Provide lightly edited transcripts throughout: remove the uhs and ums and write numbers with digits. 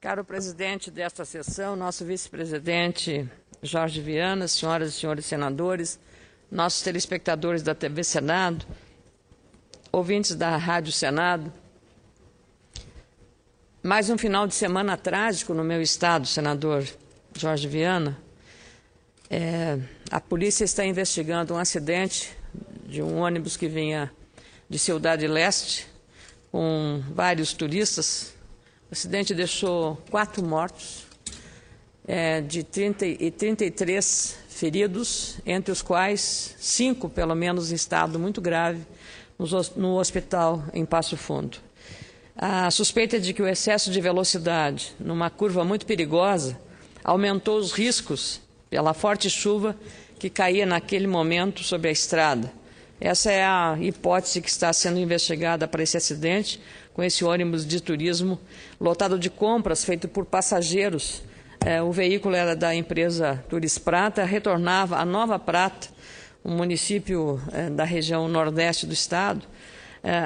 Caro presidente desta sessão, nosso vice-presidente Jorge Viana, senhoras e senhores senadores, nossos telespectadores da TV Senado, ouvintes da Rádio Senado, mais um final de semana trágico no meu estado, senador Jorge Viana. A polícia está investigando um acidente de um ônibus que vinha de Cidade Leste com vários turistas. O acidente deixou 4 mortos e 33 feridos, entre os quais 5, pelo menos, em estado muito grave, no hospital em Passo Fundo. A suspeita de que o excesso de velocidade numa curva muito perigosa aumentou os riscos pela forte chuva que caía naquele momento sobre a estrada. Essa é a hipótese que está sendo investigada para esse acidente, com esse ônibus de turismo lotado de compras feito por passageiros. O veículo era da empresa Turis Prata, retornava a Nova Prata, um município da região nordeste do estado,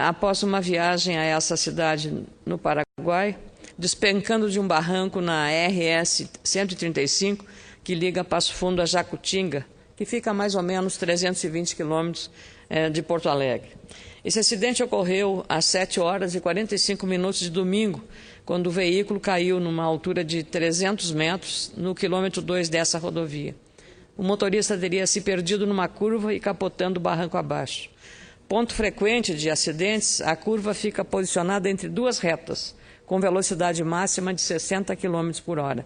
após uma viagem a essa cidade no Paraguai, despencando de um barranco na RS 135, que liga Passo Fundo a Jacutinga, que fica a mais ou menos 320 quilômetros de Porto Alegre. Esse acidente ocorreu às 7h45 de domingo, quando o veículo caiu numa altura de 300 metros no quilômetro 2 dessa rodovia. O motorista teria se perdido numa curva e capotando o barranco abaixo. Ponto frequente de acidentes, a curva fica posicionada entre 2 retas, com velocidade máxima de 60 km por hora.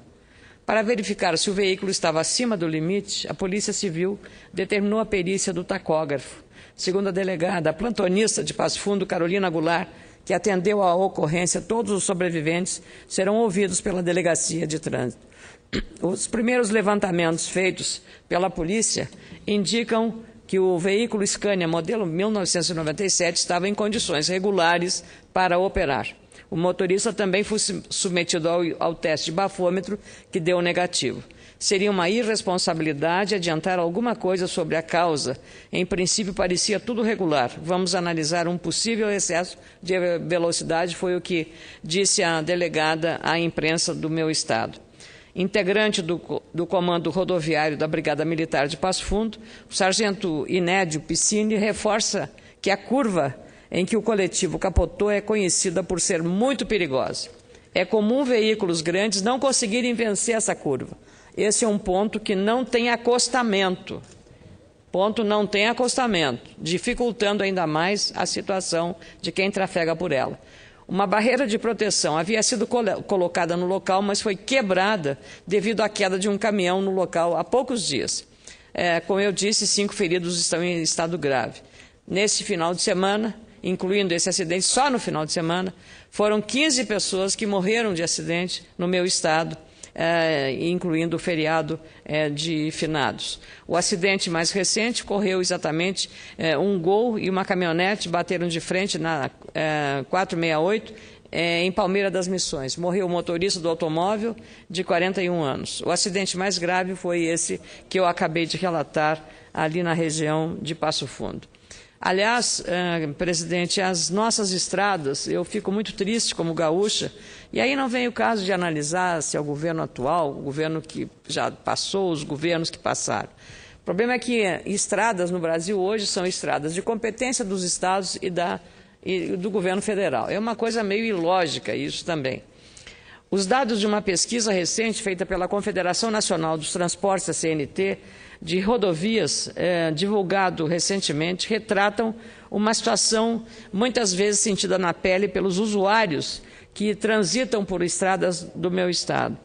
Para verificar se o veículo estava acima do limite, a Polícia Civil determinou a perícia do tacógrafo. Segundo a delegada, a plantonista de Passo Fundo, Carolina Goulart, que atendeu à ocorrência, todos os sobreviventes serão ouvidos pela Delegacia de Trânsito. Os primeiros levantamentos feitos pela polícia indicam que o veículo Scania modelo 1997 estava em condições regulares para operar. O motorista também foi submetido ao teste de bafômetro, que deu negativo. Seria uma irresponsabilidade adiantar alguma coisa sobre a causa. Em princípio, parecia tudo regular. Vamos analisar um possível excesso de velocidade, foi o que disse a delegada à imprensa do meu estado. Integrante do Comando Rodoviário da Brigada Militar de Passo Fundo, o sargento Inédio Piscini reforça que a curva em que o coletivo capotou é conhecida por ser muito perigosa. É comum veículos grandes não conseguirem vencer essa curva. Esse é um ponto que não tem acostamento. Dificultando ainda mais a situação de quem trafega por ela. Uma barreira de proteção havia sido colocada no local, mas foi quebrada devido à queda de um caminhão no local há poucos dias. Como eu disse, 5 feridos estão em estado grave. Nesse final de semana, incluindo esse acidente, só no final de semana, foram 15 pessoas que morreram de acidente no meu estado, incluindo o feriado de finados. O acidente mais recente ocorreu exatamente um Gol e uma caminhonete bateram de frente na 468 em Palmeira das Missões. Morreu o motorista do automóvel de 41 anos. O acidente mais grave foi esse que eu acabei de relatar ali na região de Passo Fundo. Aliás, presidente, as nossas estradas, eu fico muito triste como gaúcha, e aí não vem o caso de analisar se é o governo atual, o governo que já passou, os governos que passaram. O problema é que estradas no Brasil hoje são estradas de competência dos estados e do governo federal. É uma coisa meio ilógica isso também. Os dados de uma pesquisa recente feita pela Confederação Nacional dos Transportes, a CNT, de rodovias, divulgado recentemente, retratam uma situação muitas vezes sentida na pele pelos usuários que transitam por estradas do meu estado.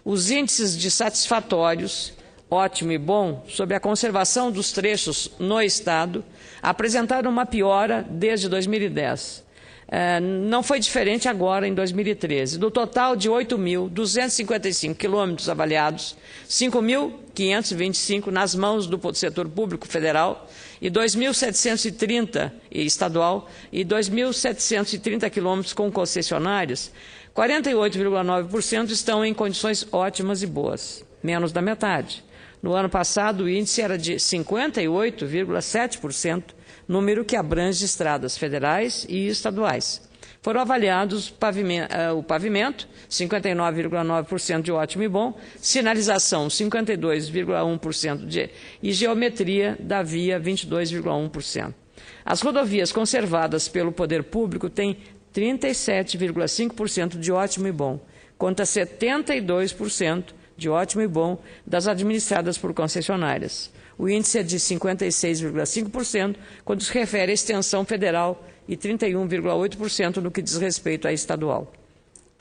Os índices de satisfatórios, ótimo e bom, sobre a conservação dos trechos no estado, apresentaram uma piora desde 2010. Não foi diferente agora, em 2013. Do total de 8.255 quilômetros avaliados, 5.525 nas mãos do setor público federal e 2.730 estadual e 2.730 quilômetros com concessionárias, 48,9% estão em condições ótimas e boas, menos da metade. No ano passado, o índice era de 58,7%, número que abrange estradas federais e estaduais. Foram avaliados o pavimento, 59,9% de ótimo e bom, sinalização, 52,1% e geometria da via, 22,1%. As rodovias conservadas pelo poder público têm 37,5% de ótimo e bom, contra 72% de ótimo e bom das administradas por concessionárias. O índice é de 56,5% quando se refere à extensão federal e 31,8% no que diz respeito à estadual.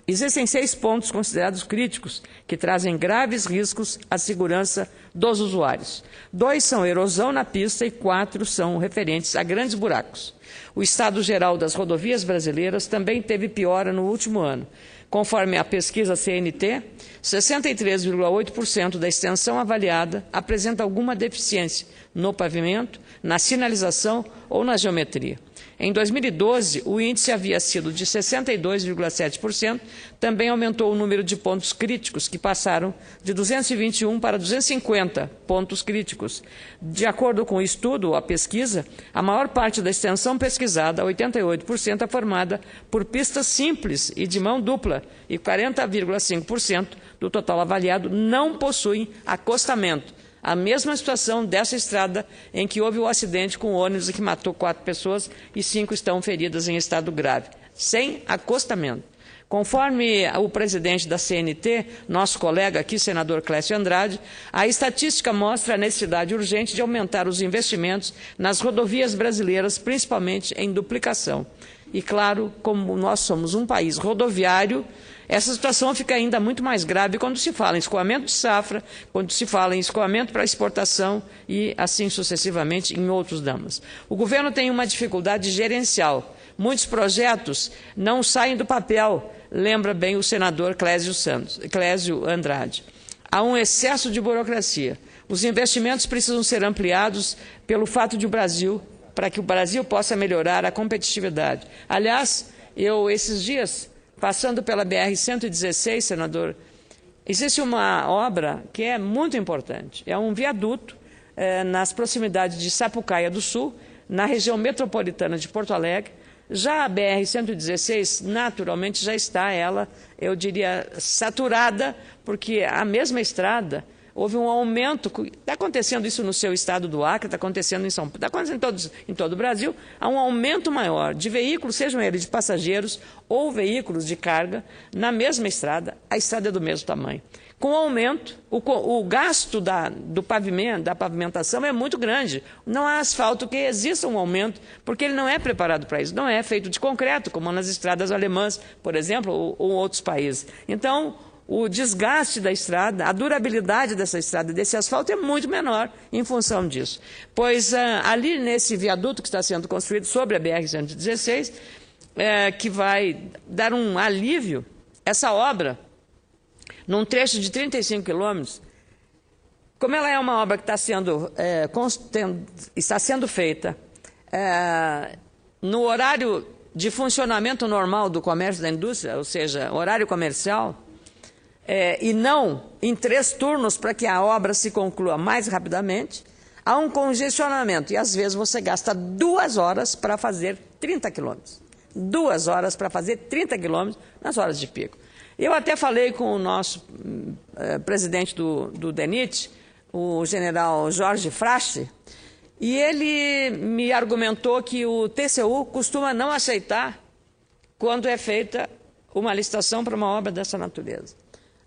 Existem 6 pontos considerados críticos que trazem graves riscos à segurança dos usuários. 2 são erosão na pista e 4 são referentes a grandes buracos. O estado geral das rodovias brasileiras também teve piora no último ano. Conforme a pesquisa CNT, 63,8% da extensão avaliada apresenta alguma deficiência no pavimento, na sinalização ou na geometria. Em 2012, o índice havia sido de 62,7%, também aumentou o número de pontos críticos, que passaram de 221 para 250 pontos críticos. De acordo com o estudo, a pesquisa, a maior parte da extensão pesquisada, 88%, é formada por pistas simples e de mão dupla, e 40,5% do total avaliado não possuem acostamento. A mesma situação dessa estrada em que houve o acidente com o ônibus que matou 4 pessoas e 5 estão feridas em estado grave, sem acostamento. Conforme o presidente da CNT, nosso colega aqui, senador Clécio Andrade, a estatística mostra a necessidade urgente de aumentar os investimentos nas rodovias brasileiras, principalmente em duplicação. E, claro, como nós somos um país rodoviário, essa situação fica ainda muito mais grave quando se fala em escoamento de safra, quando se fala em escoamento para exportação e, assim sucessivamente, em outros damas. O governo tem uma dificuldade gerencial. Muitos projetos não saem do papel, lembra bem o senador Clécio Andrade. Há um excesso de burocracia. Os investimentos precisam ser ampliados pelo fato de para que o Brasil possa melhorar a competitividade. Aliás, esses dias, passando pela BR-116, senador, existe uma obra que é muito importante. É um viaduto nas proximidades de Sapucaia do Sul, na região metropolitana de Porto Alegre. Já a BR-116, naturalmente, já está, eu diria, saturada, porque a mesma estrada, houve um aumento, está acontecendo isso no seu estado do Acre, está acontecendo em São Paulo, está acontecendo em todo o Brasil, há um aumento maior de veículos, sejam eles de passageiros ou veículos de carga, na mesma estrada, a estrada é do mesmo tamanho. Com o aumento, o gasto do pavimento, da pavimentação é muito grande. Não há asfalto que exista um aumento, porque ele não é preparado para isso. Não é feito de concreto, como nas estradas alemãs, por exemplo, ou outros países. Então, o desgaste da estrada, a durabilidade dessa estrada, desse asfalto, é muito menor em função disso. Pois ali nesse viaduto que está sendo construído sobre a BR-116, que vai dar um alívio, essa obra, num trecho de 35 quilômetros, como ela é uma obra que está sendo feita no horário de funcionamento normal do comércio e da indústria, ou seja, horário comercial, e não em 3 turnos para que a obra se conclua mais rapidamente, há um congestionamento e às vezes você gasta 2 horas para fazer 30 quilômetros. 2 horas para fazer 30 quilômetros nas horas de pico. Eu até falei com o nosso presidente do DENIT, o general Jorge Frache, e ele me argumentou que o TCU costuma não aceitar quando é feita uma licitação para uma obra dessa natureza.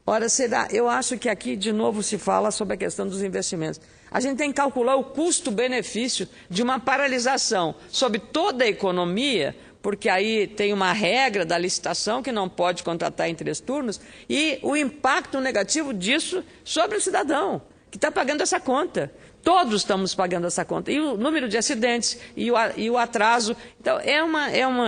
Ora, eu acho que aqui, de novo, se fala sobre a questão dos investimentos. A gente tem que calcular o custo-benefício de uma paralisação sobre toda a economia, porque aí tem uma regra da licitação que não pode contratar em 3 turnos, e o impacto negativo disso sobre o cidadão, que está pagando essa conta. Todos estamos pagando essa conta. E o número de acidentes e o atraso. Então,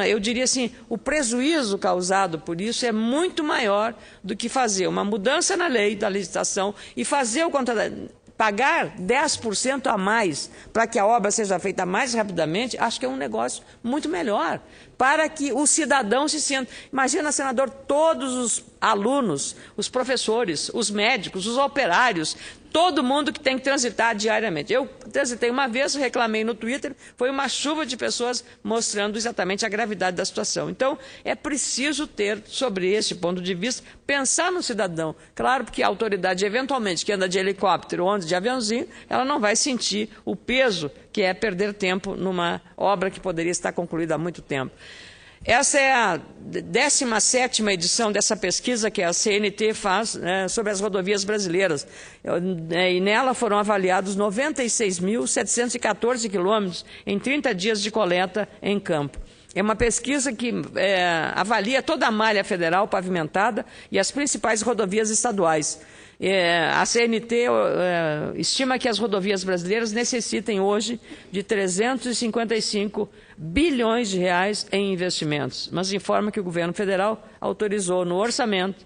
eu diria assim, o prejuízo causado por isso é muito maior do que fazer uma mudança na lei da licitação e fazer o contrato. Pagar 10% a mais para que a obra seja feita mais rapidamente, acho que é um negócio muito melhor. para que o cidadão se sinta. Imagina, senador, todos os alunos, os professores, os médicos, os operários, todo mundo que tem que transitar diariamente. Eu transitei uma vez, reclamei no Twitter, foi uma chuva de pessoas mostrando exatamente a gravidade da situação. Então, é preciso ter, sobre esse ponto de vista, pensar no cidadão. Claro que a autoridade, eventualmente, que anda de helicóptero ou anda de aviãozinho, ela não vai sentir o peso que é perder tempo numa obra que poderia estar concluída há muito tempo. Essa é a 17ª edição dessa pesquisa que a CNT faz, né, sobre as rodovias brasileiras. E nela foram avaliados 96.714 quilômetros em 30 dias de coleta em campo. É uma pesquisa que avalia toda a malha federal pavimentada e as principais rodovias estaduais. A CNT estima que as rodovias brasileiras necessitem hoje de 355 bilhões de reais em investimentos, mas informa que o governo federal autorizou no orçamento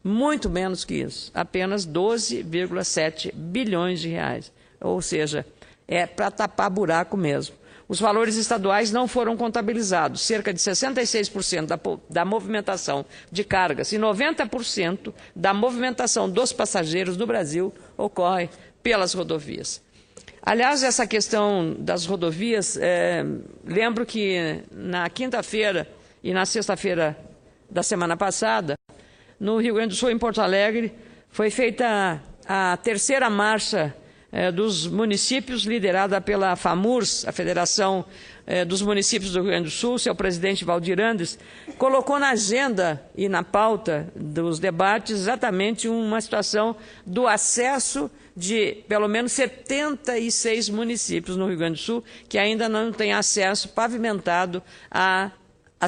muito menos que isso, apenas 12,7 bilhões de reais, ou seja, é para tapar buraco mesmo. Os valores estaduais não foram contabilizados, cerca de 66% da movimentação de cargas e 90% da movimentação dos passageiros no Brasil ocorre pelas rodovias. Aliás, essa questão das rodovias, lembro que na quinta-feira e na sexta-feira da semana passada, no Rio Grande do Sul, em Porto Alegre, foi feita a terceira marcha dos municípios, liderada pela FAMURS, a Federação dos Municípios do Rio Grande do Sul. Seu presidente, Valdir Andes, colocou na agenda e na pauta dos debates exatamente uma situação do acesso de pelo menos 76 municípios no Rio Grande do Sul que ainda não têm acesso pavimentado à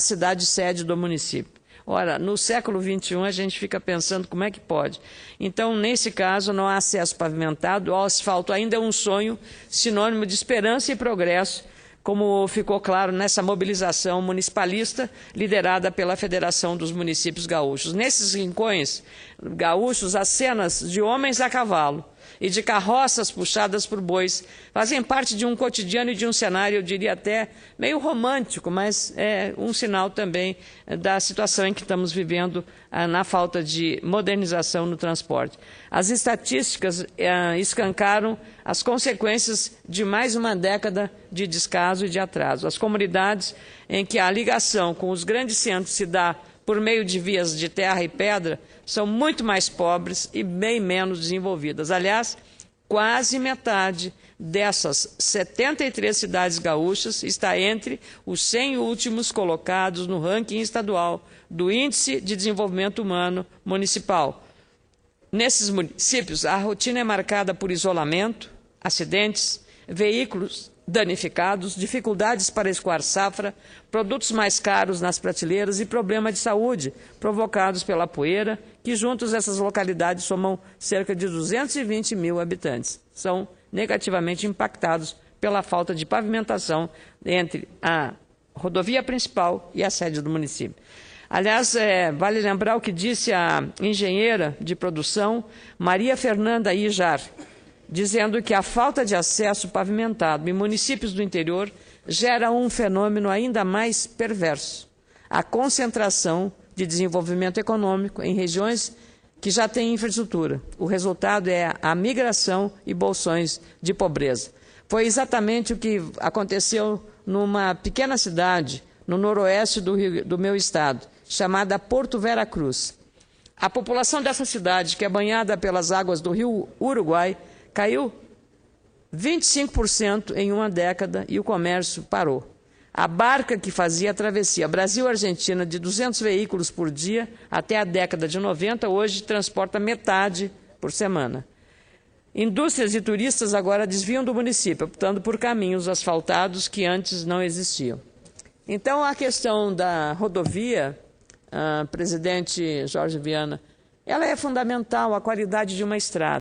cidade sede do município. Ora, no século XXI a gente fica pensando como é que pode. Então, nesse caso, não há acesso pavimentado, o asfalto ainda é um sonho, sinônimo de esperança e progresso, como ficou claro nessa mobilização municipalista liderada pela Federação dos Municípios Gaúchos. Nesses rincões gaúchos, as cenas de homens a cavalo e de carroças puxadas por bois fazem parte de um cotidiano e de um cenário, eu diria até meio romântico, mas é um sinal também da situação em que estamos vivendo na falta de modernização no transporte. As estatísticas escancaram as consequências de mais uma década de descaso e de atraso. As comunidades em que a ligação com os grandes centros se dá por meio de vias de terra e pedra, são muito mais pobres e bem menos desenvolvidas. Aliás, quase metade dessas 73 cidades gaúchas está entre os 100 últimos colocados no ranking estadual do Índice de Desenvolvimento Humano Municipal. Nesses municípios, a rotina é marcada por isolamento, acidentes, veículos danificados, dificuldades para escoar safra, produtos mais caros nas prateleiras e problemas de saúde provocados pela poeira, que juntos essas localidades somam cerca de 220 mil habitantes. São negativamente impactados pela falta de pavimentação entre a rodovia principal e a sede do município. Aliás, vale lembrar o que disse a engenheira de produção Maria Fernanda Ijar, dizendo que a falta de acesso pavimentado em municípios do interior gera um fenômeno ainda mais perverso: a concentração de desenvolvimento econômico em regiões que já têm infraestrutura. O resultado é a migração e bolsões de pobreza. Foi exatamente o que aconteceu numa pequena cidade no noroeste do meu estado, chamada Porto Vera Cruz. A população dessa cidade, que é banhada pelas águas do rio Uruguai, caiu 25% em uma década e o comércio parou. A barca que fazia a travessia Brasil-Argentina de 200 veículos por dia até a década de 90, hoje transporta metade por semana. Indústrias e turistas agora desviam do município, optando por caminhos asfaltados que antes não existiam. Então, a questão da rodovia, presidente Jorge Viana, ela é fundamental, a qualidade de uma estrada.